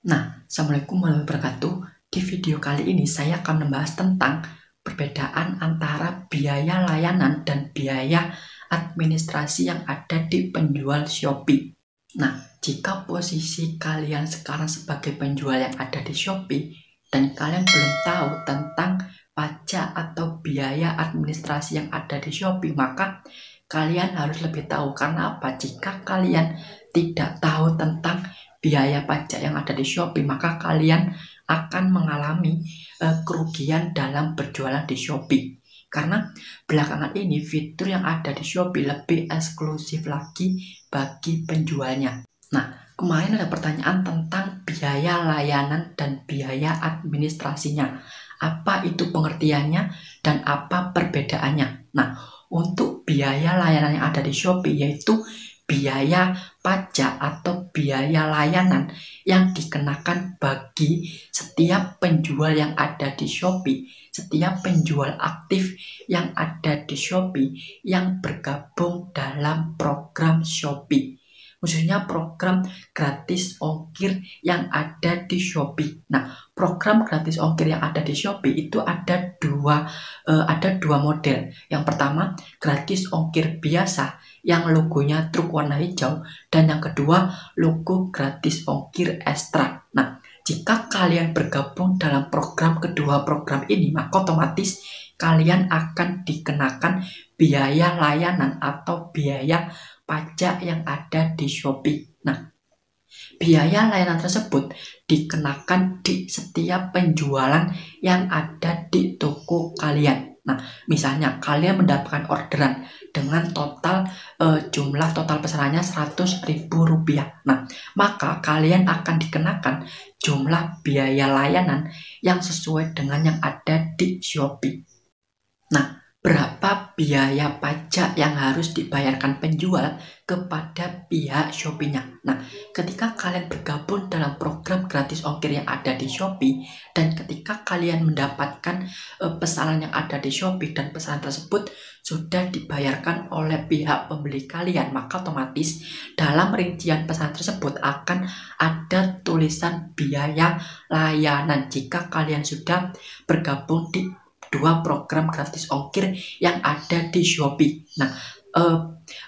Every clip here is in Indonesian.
Assalamualaikum warahmatullahi wabarakatuh. Di video kali ini saya akan membahas tentang perbedaan antara biaya layanan dan biaya administrasi yang ada di penjual Shopee. Jika posisi kalian sekarang sebagai penjual yang ada di Shopee dan kalian belum tahu tentang pajak atau biaya administrasi yang ada di Shopee, maka kalian harus lebih tahu. Karena apa? Jika kalian tidak tahu tentang biaya pajak yang ada di Shopee, maka kalian akan mengalami kerugian dalam berjualan di Shopee. Karena belakangan ini fitur yang ada di Shopee lebih eksklusif lagi bagi penjualnya. Kemarin ada pertanyaan tentang biaya layanan dan biaya administrasinya. Apa itu pengertiannya dan apa perbedaannya? Untuk biaya layanan yang ada di Shopee yaitu biaya pajak atau biaya layanan yang dikenakan bagi setiap penjual yang ada di Shopee, setiap penjual aktif yang ada di Shopee yang bergabung dalam program Shopee, khususnya program gratis ongkir yang ada di Shopee. Program gratis ongkir yang ada di Shopee itu ada dua model. Yang pertama, gratis ongkir biasa yang logonya truk warna hijau, dan yang kedua, logo gratis ongkir ekstra. Jika kalian bergabung dalam kedua program ini, maka otomatis kalian akan dikenakan biaya layanan atau biaya pajak yang ada di Shopee. Biaya layanan tersebut dikenakan di setiap penjualan yang ada di toko kalian. Misalnya kalian mendapatkan orderan dengan jumlah total pesanannya Rp100.000. Maka kalian akan dikenakan jumlah biaya layanan yang sesuai dengan yang ada di Shopee. Berapa biaya pajak yang harus dibayarkan penjual kepada pihak Shopee-nya? Ketika kalian bergabung dalam program gratis ongkir yang ada di Shopee, dan ketika kalian mendapatkan pesanan yang ada di Shopee dan pesanan tersebut sudah dibayarkan oleh pihak pembeli kalian, maka otomatis dalam rincian pesanan tersebut akan ada tulisan biaya layanan jika kalian sudah bergabung di dua program gratis ongkir yang ada di Shopee.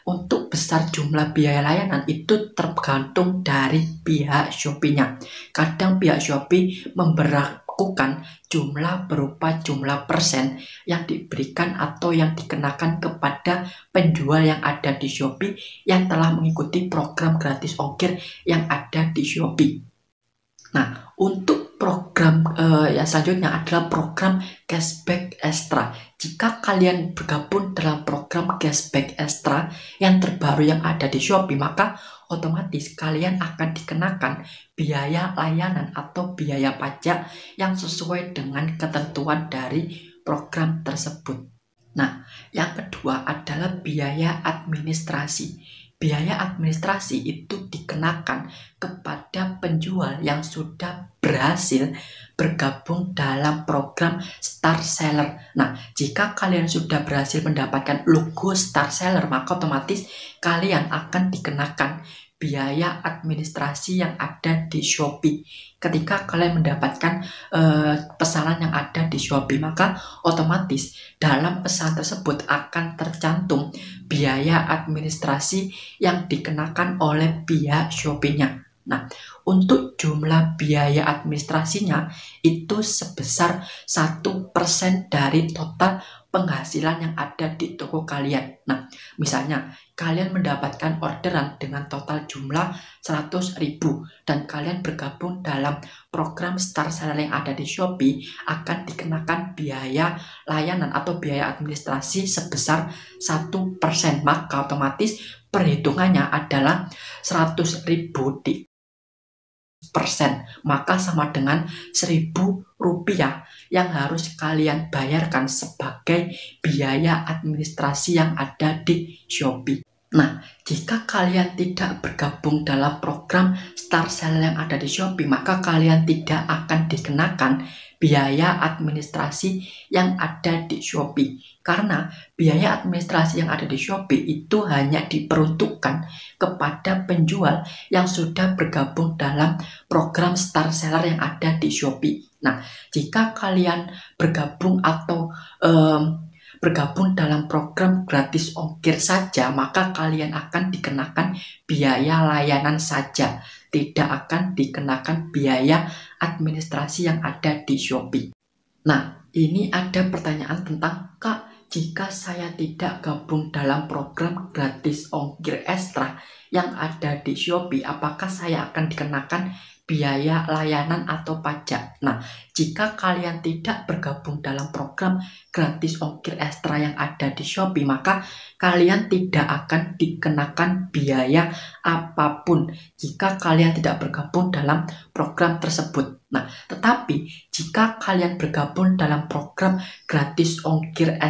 Untuk besar jumlah biaya layanan itu tergantung dari pihak Shopee-nya. Kadang pihak Shopee memberlakukan jumlah berupa jumlah persen yang diberikan atau yang dikenakan kepada penjual yang ada di Shopee yang telah mengikuti program gratis ongkir yang ada di Shopee. Untuk program yang selanjutnya adalah program cashback extra. Jika kalian bergabung dalam program cashback extra yang terbaru yang ada di Shopee, maka otomatis kalian akan dikenakan biaya layanan atau biaya pajak yang sesuai dengan ketentuan dari program tersebut. Yang kedua adalah biaya administrasi. Biaya administrasi itu dikenakan kepada penjual yang sudah berhasil bergabung dalam program Star Seller. Jika kalian sudah berhasil mendapatkan logo Star Seller, maka otomatis kalian akan dikenakan biaya administrasi yang ada di Shopee. Ketika kalian mendapatkan pesanan yang ada di Shopee, maka otomatis dalam pesan tersebut akan tercantum biaya administrasi yang dikenakan oleh pihak Shopee-nya. Untuk jumlah biaya administrasinya itu sebesar 1% dari total penghasilan yang ada di toko kalian. Misalnya kalian mendapatkan orderan dengan total jumlah 100.000 dan kalian bergabung dalam program Star Seller yang ada di Shopee, akan dikenakan biaya layanan atau biaya administrasi sebesar 1%. Maka otomatis perhitungannya adalah 100.000 di persen, maka sama dengan Rp1.000 yang harus kalian bayarkan sebagai biaya administrasi yang ada di Shopee. Nah, jika kalian tidak bergabung dalam program Star Seller yang ada di Shopee, maka kalian tidak akan dikenakan biaya administrasi yang ada di Shopee. Karena biaya administrasi yang ada di Shopee itu hanya diperuntukkan kepada penjual yang sudah bergabung dalam program Star Seller yang ada di Shopee. Nah, jika kalian bergabung atau bergabung dalam program gratis ongkir saja, maka kalian akan dikenakan biaya layanan saja, tidak akan dikenakan biaya administrasi yang ada di Shopee. Nah, ini ada pertanyaan tentang, Kak, jika saya tidak gabung dalam program gratis ongkir ekstra yang ada di Shopee, apakah saya akan dikenakan biaya layanan atau pajak? Nah, jika kalian tidak bergabung dalam program gratis ongkir ekstra yang ada di Shopee, maka kalian tidak akan dikenakan biaya apapun jika kalian tidak bergabung dalam program tersebut. Nah, tetapi jika kalian bergabung dalam program gratis ongkir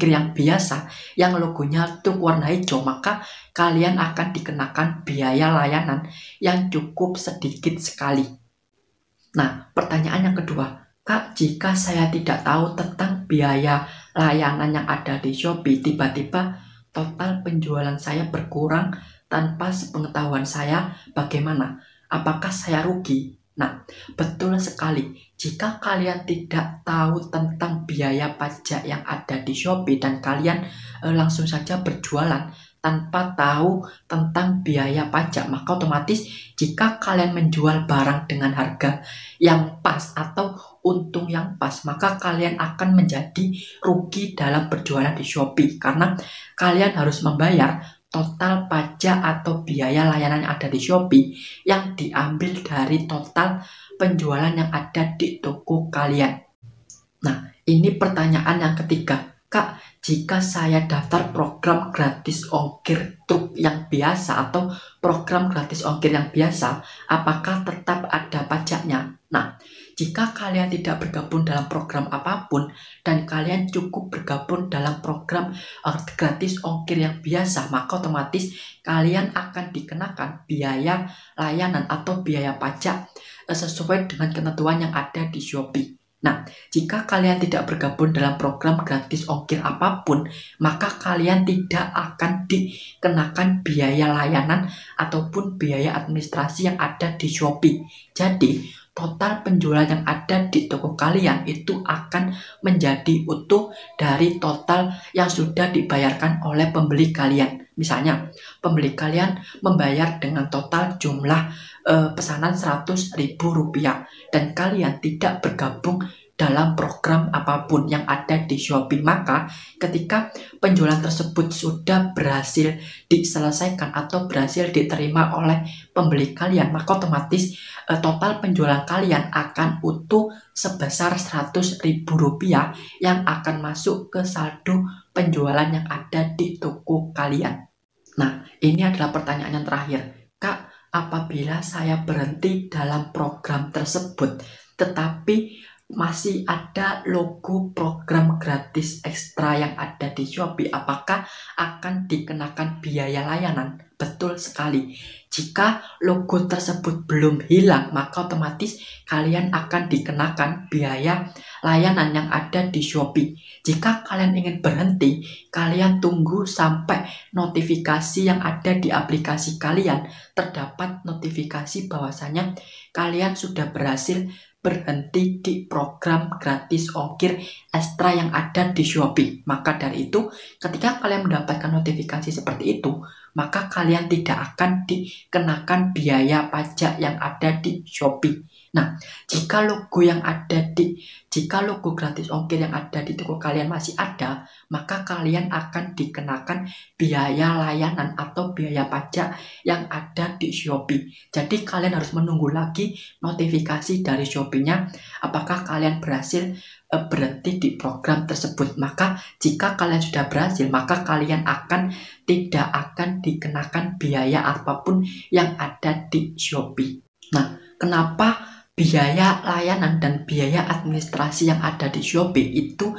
yang biasa, yang logonya truk warna hijau, maka kalian akan dikenakan biaya layanan yang cukup sedikit sekali. Nah, pertanyaan yang kedua, Kak, jika saya tidak tahu tentang biaya layanan yang ada di Shopee, tiba-tiba total penjualan saya berkurang tanpa sepengetahuan saya, bagaimana? Apakah saya rugi? Nah, betul sekali. Jika kalian tidak tahu tentang biaya pajak yang ada di Shopee dan kalian langsung saja berjualan tanpa tahu tentang biaya pajak, maka otomatis jika kalian menjual barang dengan harga yang pas atau untung yang pas, maka kalian akan menjadi rugi dalam berjualan di Shopee karena kalian harus membayar total pajak atau biaya layanan yang ada di Shopee yang diambil dari total penjualan yang ada di toko kalian. Nah, ini pertanyaan yang ketiga, Kak, jika saya daftar program gratis ongkir truk yang biasa atau program gratis ongkir yang biasa, apakah tetap ada pajaknya? Nah, jika kalian tidak bergabung dalam program apapun dan kalian cukup bergabung dalam program gratis ongkir yang biasa, maka otomatis kalian akan dikenakan biaya layanan atau biaya pajak sesuai dengan ketentuan yang ada di Shopee. Nah, jika kalian tidak bergabung dalam program gratis ongkir apapun, maka kalian tidak akan dikenakan biaya layanan ataupun biaya administrasi yang ada di Shopee. Jadi, total penjualan yang ada di toko kalian itu akan menjadi utuh dari total yang sudah dibayarkan oleh pembeli kalian. Misalnya, pembeli kalian membayar dengan total jumlah pesanan Rp100.000 dan kalian tidak bergabung dalam program apapun yang ada di Shopee, maka ketika penjualan tersebut sudah berhasil diselesaikan atau berhasil diterima oleh pembeli kalian, maka otomatis total penjualan kalian akan utuh sebesar Rp100.000 yang akan masuk ke saldo penjualan yang ada di toko kalian. Nah, ini adalah pertanyaan yang terakhir. Kak, apabila saya berhenti dalam program tersebut, tetapi masih ada logo program gratis ekstra yang ada di Shopee, apakah akan dikenakan biaya layanan? Betul sekali. Jika logo tersebut belum hilang, maka otomatis kalian akan dikenakan biaya layanan yang ada di Shopee. Jika kalian ingin berhenti, kalian tunggu sampai notifikasi yang ada di aplikasi kalian terdapat notifikasi bahwasanya kalian sudah berhasil berhenti di program gratis ongkir ekstra yang ada di Shopee. Maka dari itu, ketika kalian mendapatkan notifikasi seperti itu, maka kalian tidak akan dikenakan biaya pajak yang ada di Shopee. Nah, jika logo gratis ongkir yang ada di toko kalian masih ada, maka kalian akan dikenakan biaya layanan atau biaya pajak yang ada di Shopee. Jadi kalian harus menunggu lagi notifikasi dari Shopee-nya apakah kalian berhasil berhenti di program tersebut. Maka jika kalian sudah berhasil, maka kalian tidak akan dikenakan biaya apapun yang ada di Shopee. Nah, kenapa biaya layanan dan biaya administrasi yang ada di Shopee itu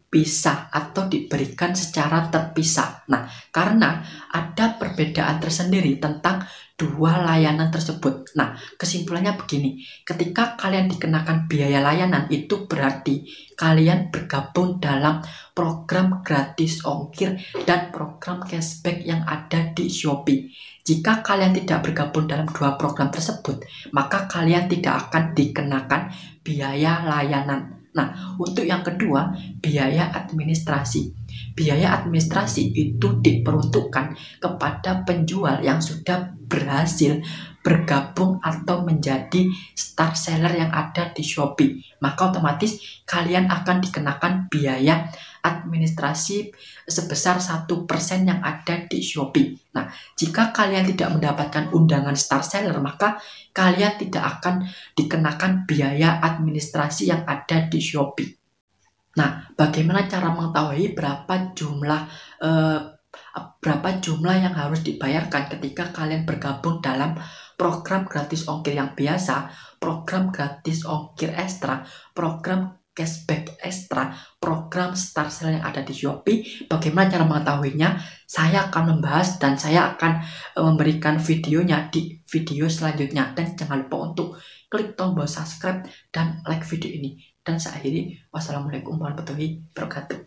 dipisah atau diberikan secara terpisah. Nah, karena ada perbedaan tersendiri tentang dua layanan tersebut. Nah, kesimpulannya begini, ketika kalian dikenakan biaya layanan itu berarti kalian bergabung dalam program gratis ongkir dan program cashback yang ada di Shopee. Jika kalian tidak bergabung dalam dua program tersebut, maka kalian tidak akan dikenakan biaya layanan. Nah, untuk yang kedua, biaya administrasi. Biaya administrasi itu diperuntukkan kepada penjual yang sudah berhasil bergabung atau menjadi star seller yang ada di Shopee. Maka otomatis kalian akan dikenakan biaya administrasi sebesar 1% yang ada di Shopee. Nah, jika kalian tidak mendapatkan undangan star seller, maka kalian tidak akan dikenakan biaya administrasi yang ada di Shopee. Nah, bagaimana cara mengetahui berapa jumlah yang harus dibayarkan ketika kalian bergabung dalam program gratis ongkir yang biasa, program gratis ongkir ekstra, program cashback ekstra, program star sale yang ada di Shopee? Bagaimana cara mengetahuinya? Saya akan membahas dan saya akan memberikan videonya di video selanjutnya. Dan jangan lupa untuk klik tombol subscribe dan like video ini. Dan saya akhiri, wassalamualaikum warahmatullahi wabarakatuh.